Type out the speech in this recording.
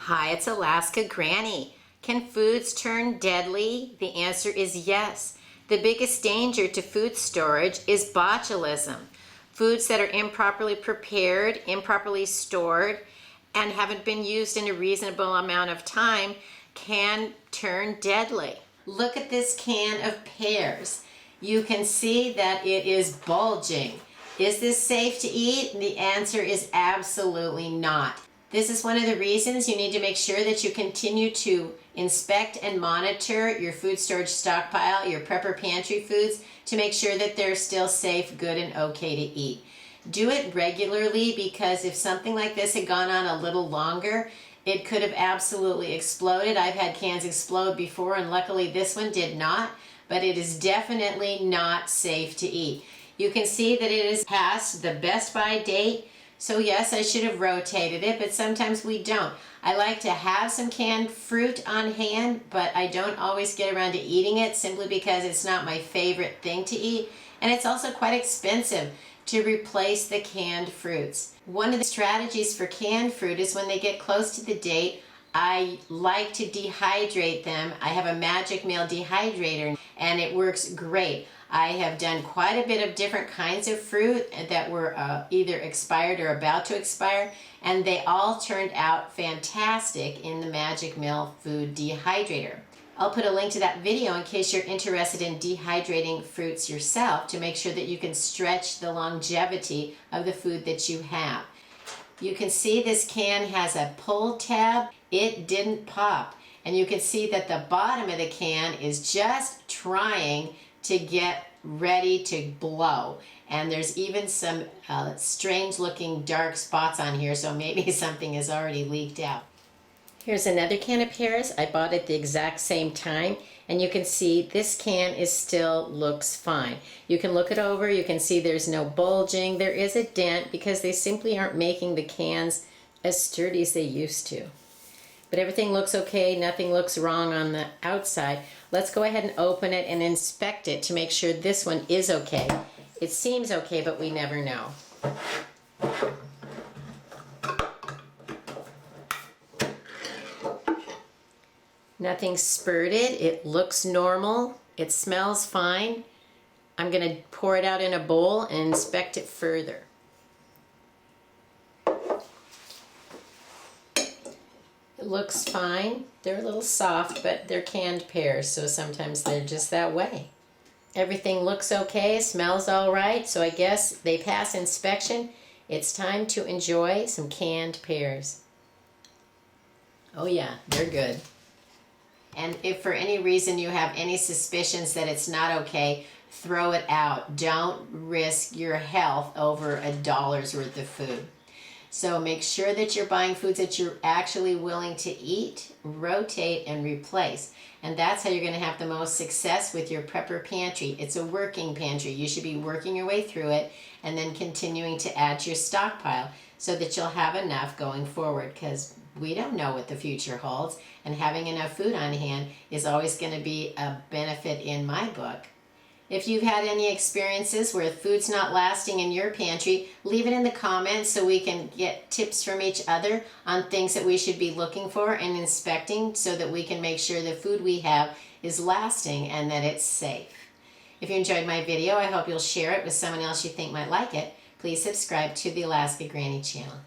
Hi, it's Alaska Granny. Can foods turn deadly? The answer is yes. The biggest danger to food storage is botulism. Foods that are improperly prepared, improperly stored, and haven't been used in a reasonable amount of time can turn deadly. Look at this can of pears. You can see that it is bulging. Is this safe to eat? The answer is absolutely not. This is one of the reasons you need to make sure that you continue to inspect and monitor your food storage stockpile, your prepper pantry foods, to make sure that they're still safe, good, and okay to eat. Do it regularly, because if something like this had gone on a little longer, it could have absolutely exploded. I've had cans explode before, and luckily this one did not, but it is definitely not safe to eat. You can see that it is past the best by date. So yes, I should have rotated it, but sometimes we don't. I like to have some canned fruit on hand, but I don't always get around to eating it simply because it's not my favorite thing to eat. And it's also quite expensive to replace the canned fruits. One of the strategies for canned fruit is when they get close to the date, I like to dehydrate them. I have a Magic Meal dehydrator and it works great. I have done quite a bit of different kinds of fruit that were either expired or about to expire, and they all turned out fantastic in the Magic Meal food dehydrator. I'll put a link to that video in case you're interested in dehydrating fruits yourself to make sure that you can stretch the longevity of the food that you have. You can see this can has a pull tab. It didn't pop. And you can see that the bottom of the can is just trying to get ready to blow. And there's even some strange looking dark spots on here, so maybe something has already leaked out. Here's another can of pears. I bought it the exact same time, and you can see this can is still looks fine. You can look it over, you can see there's no bulging. There is a dent because they simply aren't making the cans as sturdy as they used to. But everything looks okay, nothing looks wrong on the outside. Let's go ahead and open it and inspect it to make sure this one is okay. It seems okay, but we never know. Nothing spurted, it looks normal, it smells fine. I'm going to pour it out in a bowl and inspect it further. It looks fine. They're a little soft, but they're canned pears, so sometimes they're just that way. Everything looks okay, smells all right, so I guess they pass inspection. It's time to enjoy some canned pears. Oh yeah, they're good. And if for any reason you have any suspicions that it's not okay, throw it out. Don't risk your health over $1's worth of food. So make sure that you're buying foods that you're actually willing to eat, rotate, and replace. And that's how you're going to have the most success with your prepper pantry. It's a working pantry. You should be working your way through it and then continuing to add to your stockpile so that you'll have enough going forward, because we don't know what the future holds, and having enough food on hand is always going to be a benefit in my book. If you've had any experiences where food's not lasting in your pantry, leave it in the comments so we can get tips from each other on things that we should be looking for and inspecting so that we can make sure the food we have is lasting and that it's safe. If you enjoyed my video, I hope you'll share it with someone else you think might like it. Please subscribe to the Alaska Granny channel.